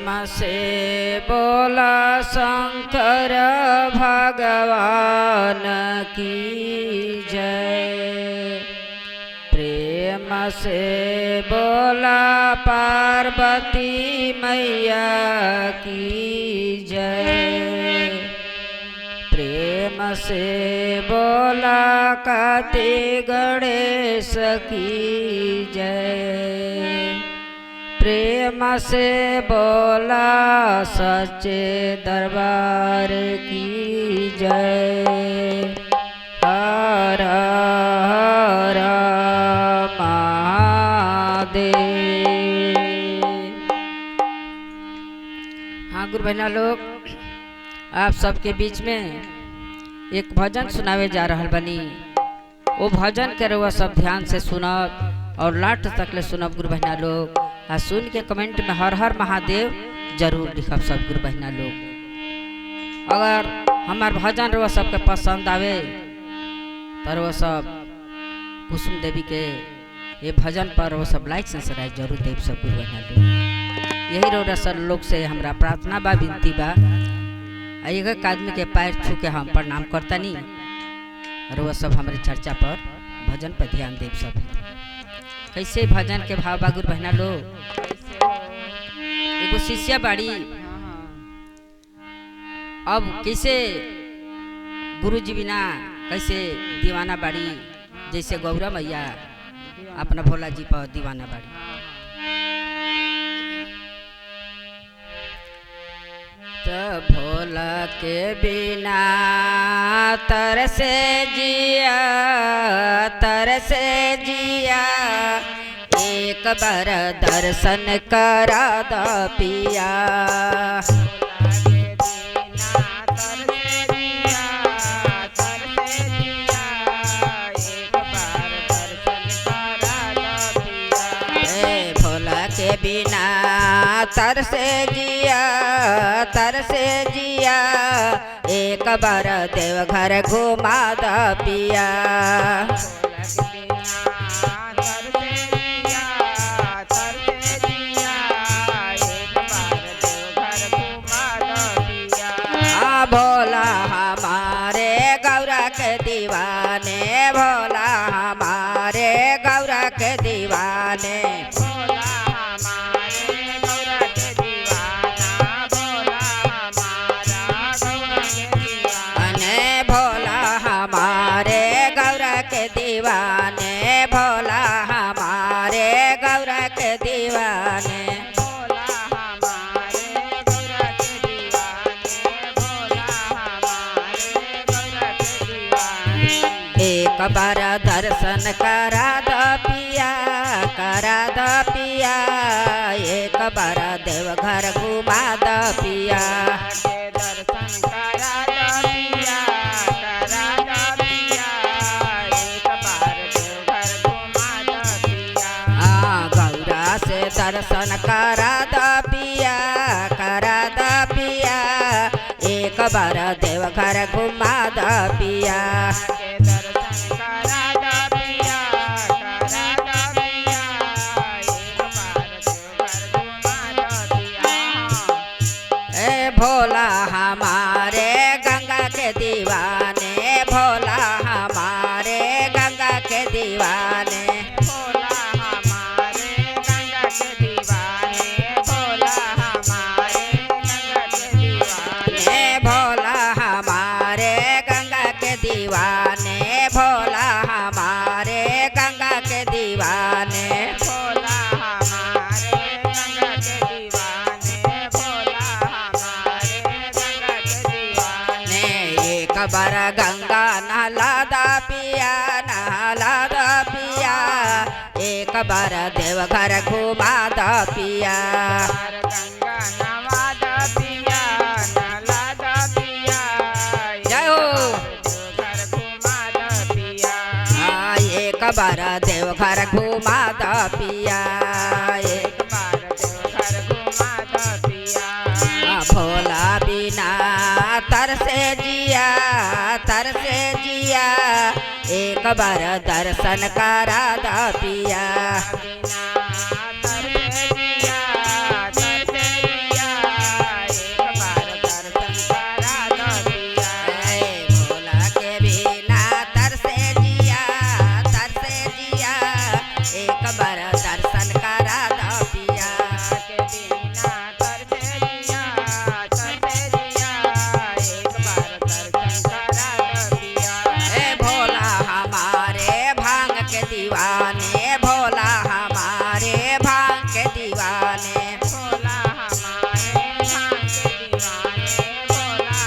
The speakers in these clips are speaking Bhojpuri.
प्रेम से बोला शंकर भगवान की जय। प्रेम से बोला पार्वती मैया की जय। प्रेम से बोला कार्तिक गणेश की जय। प्रेम से बोला सच्चे दरबार की जय। हर हर महादेव। हाँ गुरु बहना लोग, आप सबके बीच में एक भजन सुनावे जा रहल बनी। वो भजन के रउआ सब ध्यान से सुनब और लास्ट तक ले सुनब गुरु बहना लोग। आ सुन के कमेंट में हर हर महादेव जरूर लिखब सब गुरु बहना लोग। अगर हमार भजन रउआ सबके पसंद आवे तो रउआ सब कुसुम देवी के ये भजन पर वो सब लाइक सब्सक्राइब जरूर देव सब गुरु बहना लोग। यही रउआ सब लोग से हमरा प्रार्थना बा, विनती बा। एक आदमी के पैर छू के हम प्रणाम करतानी और वह सब हमारे चर्चा पर भजन पर ध्यान देव सब। कैसे भजन के भाव बा गुरु बहना लोग। एगो शिष्या बाड़ी, अब कैसे गुरु जी बिना कैसे दीवाना बाड़ी, जैसे गौरा मैया अपना भोला जी पर दीवाना बाड़ी। तो भोला के बिना तरसे जिया, तरसे जिया। एक बार दर्शन करा द पिया। भोला के बिना तरसे जिया, तरसे जिया। एक बार देवघर घुमा द पिया। भोला हमारे गौरा के दीवाने, भोला हमारे गौरा के दीवाने। दीवाने भोला हमारे गौरा के दीवाने। भोला हमारे गौरा के दीवाने, भोला हमारे गौरा के दीवाने। एक बार दर्शन करा द पिया, करा द पिया। एक बार देवघर घुमा द पिया। दर्शन करा द पिया, करा द पिया। दर्शन करा द पिया, करा द पिया। एक बार देवघर घुमा द पिया। दर्शन करा द पिया, करा द पिया। एक बार देवघर घुमा द पिया। ए भोला हमारे गंगा के दीवाने, भोला हमारे गंगा के दीवाने। दीवाने भोला हमारे गंगा के दीवाने, भोला हमारे गंगा के दीवाने, भोला हमारे गंगा के दीवाने। एक बार गंगा नहला द पिया, नहला द पिया। एक बार देवघर घुमा द पिया। गंगा नवा द पिया, नहला द पिया। जय हो। एक बार देवघर घुमा द पिया, एक बार देवघर घुमा द पिया। भोला बिना तरसे जिया, तरसे जिया। एक बार दर्शन करा द पिया। दीवाने भोला हमारे भांग के दीवाने भोला हमारे भांग के दीवाने भोला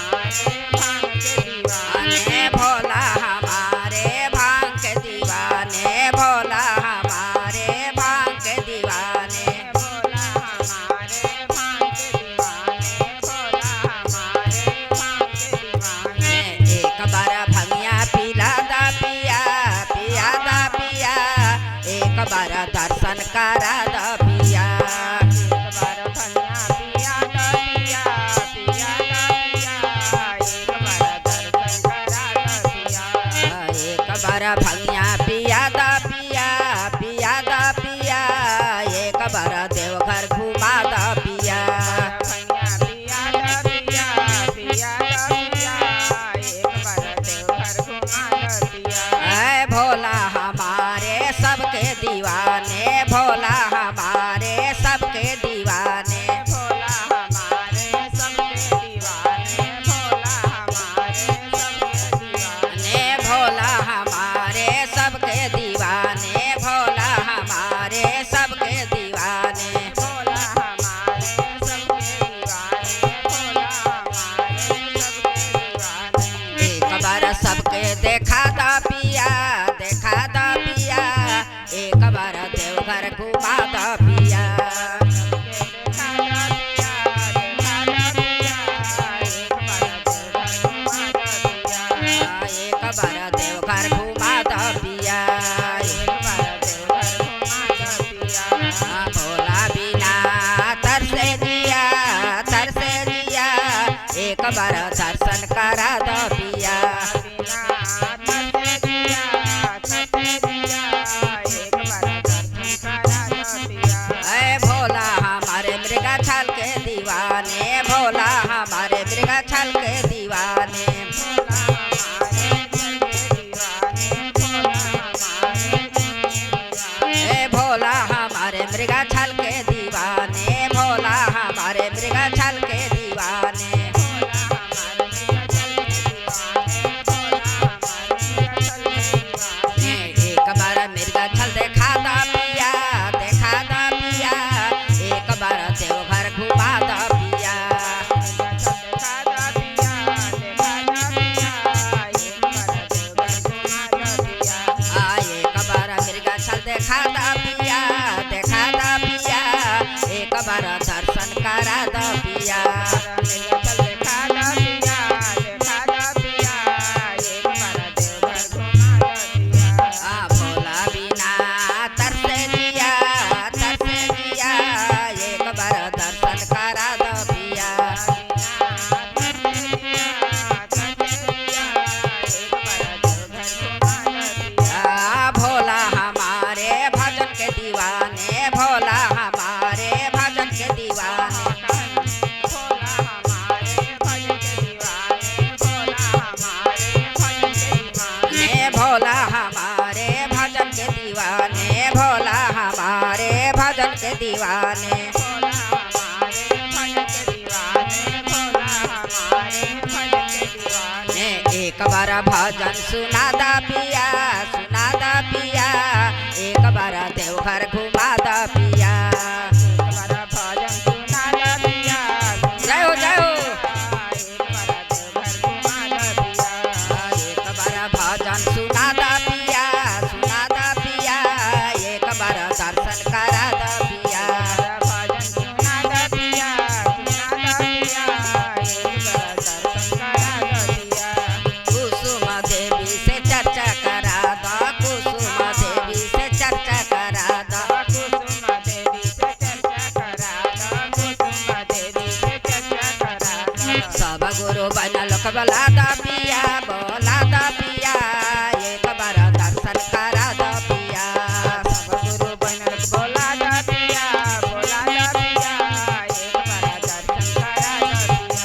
हमारे भांग के दीवाने भोला हमारे भांग के दीवाने भोला हमारे भांग के दीवाने भोला हमारे भांग के दीवाने भोला हमारे भांग के दीवाने एक बार भंगिया पिला दा पिया पिया दा पिया एक बार दर्शन करा दा पिया एक बार भंगिया पिया दा पिया पिया दा पिया एक बार दर्शन करा दा पिया एक बार भंगिया पिया दा पिया पिया दा पिया एक बार देवघर घुमा दा पिया भंगिया पिया दा पिया पिया दा पिया एक बार देवघर घुमा दा पिया भोला हमारे सबके दीवाने भोला हमारे सबके दीवाने भोला हमारे सबके दीवाने भोला हमारे सबके दीवाने भोला हमारे सबके दीवाने भोला हमारे सबके दीवाने भोला हमारे सबके दीवाने भोला हमारे सबके दीवाने एक बार सबके देखा दा पिया देखा दा पिया एक बार देवघर घुमा दा पिया देखा दा पिया देखा दा पिया एक बार देवघर घुमा दा पिया एक बार देवघर घुमा दा पिया एक बार देवघर घुमा दा पिया भोला बिना तरसे दिया एक बार दर्शन करा दा पिया बिना तरसे दिया एक बार दर्शन करा दा पिया भोला हमारे मृगा छाल के दीवाने भोला हमारे मृगा छाल के दीवाने भोला हमारे जल के दीवाने भोला हमारे जल के दीवाने भोला हमारे मृगा छाल के दीवाने भोला हमारे मृगा छाल के दीवाने भोला हमारे जल के दीवाने भोला हमारे जल के दीवाने एक बार मृगा छल देखा दा पिया देखा दा पिया एक बार देवघर घुमा दा पिया देखा दा पिया देखा दा पिया एक बार देवघर घुमा दा पिया एक बार मृगा छल देखा दा पिया देखा दा पिया एक बार दर्शन करा दा पिया देखा दा पिया देखा दा पिया एक बार देवघर घुमा दा पिया भोला बिना तरसे दिया एक बार दर्शन करा दा पिया भोला हमारे भजन के दीवाने भोला हमारे भजन के दीवाने भोला हमारे भजन के दीवाने भोला हमारे भजन के दीवाने एक बार भजन सुना दा पिया एक बार देवघर घुमा दा पिया जय हो जय हो एक बार भजन सुना दा पिया एक बार दर्शन करा दा पिया कुसुम देवी से चर्चा करा दा कुसुम देवी से चर्चा करा दा सब गुरु बनल बोला दा पिया एक बार दर्शन करा दा पिया सब गुरु बनल बोला दा पिया एक बार दर्शन करा दा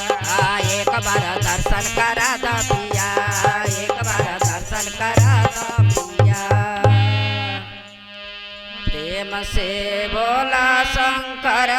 पिया एक बार दर्शन करा दा पिया एक बार दर्शन करा दा पिया प्रेम से बोला शंकर